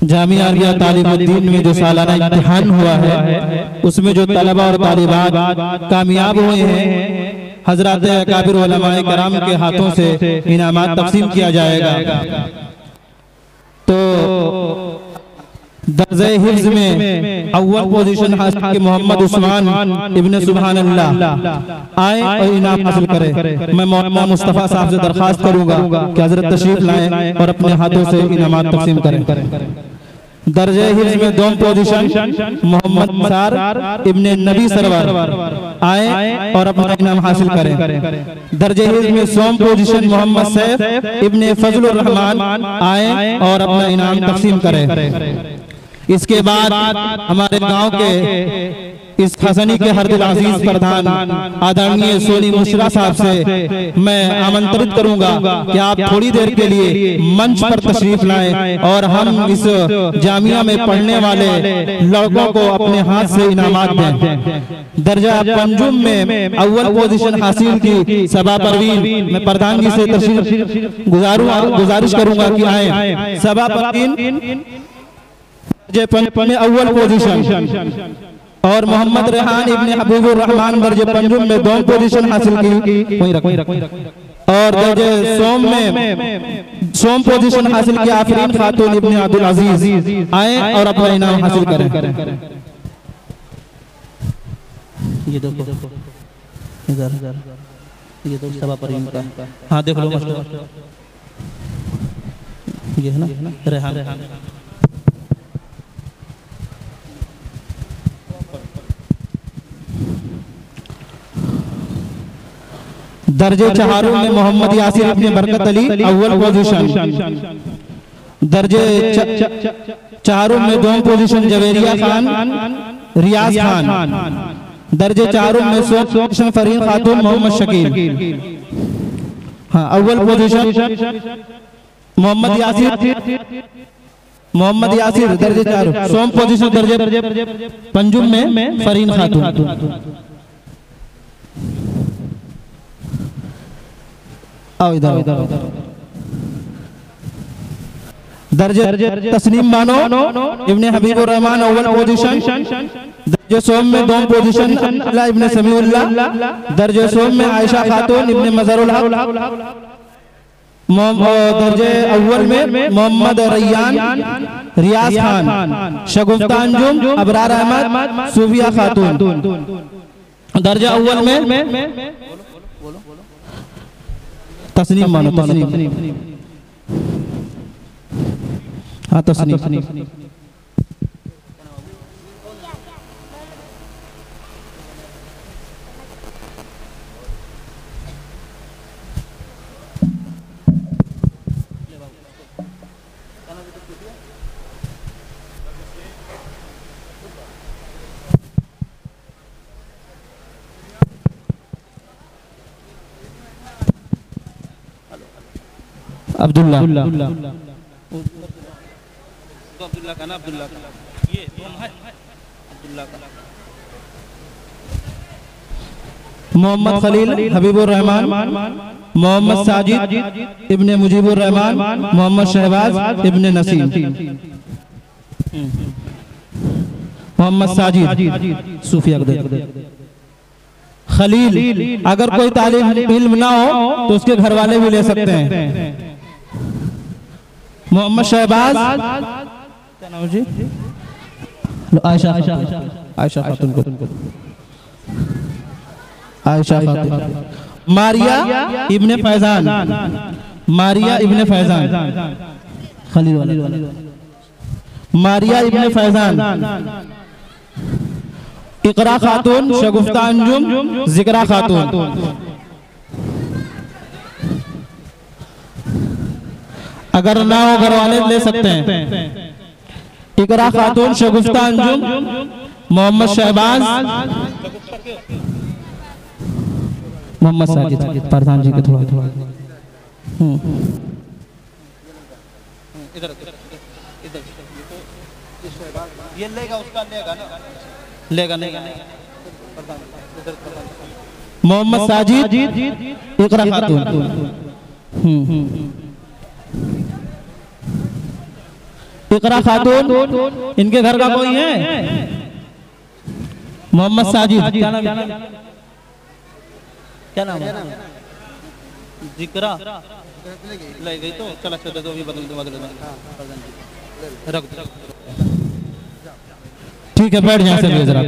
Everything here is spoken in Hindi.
जामिया अरबिया तालिमुद्दीन में जो सालाना इम्तिहान हुआ है उसमें जो तलबा और तालिबात कामयाब हुए हैं, हजरत अकाबिर उलमाए कराम के हाथों से इनामात तक़सीम किया जाएगा। तो दर्जे हिफ्ज़ में अव्वल पोजीशन हासिल के मोहम्मद उस्मान इब्ने सुभान अल्लाह आए और इनाम हासिल करें। मैं मौलाना मुस्तफ़ा साहब से दरख्वास्त करूंगा कि हजरत तशरीफ लाएं और अपने हाथों से इनामात तक़सीम करें। दर्जे हिफ्ज़ में दोम पोजीशन मोहम्मद मसार इब्ने नबी सरवर आए और अपना इनाम हासिल करें। दर्जे हिफ्ज़ में सोम पोजीशन मोहम्मद सैफ इब्ने फजलुर रहमान आए और अपना इनाम तक़सीम करें। इसके बाद हमारे गांव के इस खसनी के हरदिल अजीज प्रधान आदरणीय सोनी मुशरा साहब से मैं आमंत्रित करूंगा कि आप थोड़ी देर के लिए मंच पर तशरीफ लाएं और हम इस जामिया में पढ़ने वाले लड़कों को अपने हाथ से इनामात दें। दर्जा पंजुम में अव्वल पोजीशन हासिल की सबा परवीन, मैं प्रधान जी से तशरीफ गुजारिश करूंगा कि आए। सबा परवीन में अव्वल पोजीशन और मोहम्मद रेहान इब्ने हबीबुर रहमान दर्जे पंजुम में दोम पोजीशन हासिल की। और दर्जे सोम में सोम पोजीशन हासिल की आफरीन खातून इब्ने अब्दुल अजीज आए और अपना इनाम हासिल करें। ये देखो इधर ये तो सबा परवीन का, हाँ देख लो ये है ना रेहान। दर्जे चहारों में मोहम्मद यासिर इब्ने बरकत अली अव्वल पोजीशन। दर्जे चहारों में दोम पोजीशन जवेरिया खान रियाज खान। दर्जे चहारों में सोम पोजीशन फरीन खातून मोहम्मद शकील। हाँ अव्वल पोजीशन मोहम्मद यासिर दर्जे चारों। सोम पोजीशन दर्जे पंजुम में फरीन खातून। आओ इधर। दर्जे तस्नीम बानो इब्ने हबीबुर रहमान अव्वल पोजीशन। दर्जे सोम में दोम पोजीशन अल्लाह इब्ने समीउल्लाह। दर्जे सोम में आयशा खातून इब्ने मजरुल हक। दर्जे अव्वल में मोहम्मद रैयान रियाज खान शगुफ्ता अंजुम अबरार अहमद सूफिया खातून। दर्जा अव्वल में तस्नीम मानो तस्नीम, हाँ तस्नीम। अब्दुल्ला का ना, अब्दुल्ला का ये अब्दुल्ला का। मोहम्मद खलील हबीबुर रहमान, मोहम्मद साजिद इब्ने मुजीबुर रहमान, मोहम्मद शहबाज इब्ने नसीम। मोहम्मद साजिद सूफिया खलील, अगर कोई तालिब इल्म ना हो तो उसके घर वाले भी ले सकते हैं। मोहम्मद शहबाज क्या नाम जी? आयशा खातून को। आयशा खातून। मारिया इब्ने फैजान, मारिया इब्ने फैजान खलील वाले। मारिया इब्ने फैजान। इकरा खातून शगुफ्ता अंजुम जिक्रा खातून। अगर ना हो घर वाले ले सकते हैं। इकरा खातून शगुफ्ता अंजुम मोहम्मद शहबाज मोहम्मद साजिद प्रधान जी के थोड़ा ये लेगा उसका लेगा नहीं मोहम्मद साजिद इकरा खातून। इकरा खातून, इनके घर का कोई है? मोहम्मद साजिद, क्या नाम है? जिक्रा ले गई तो चला चलो तो भी बदल दो रख। ठीक है, बैठ जाए सब जरा।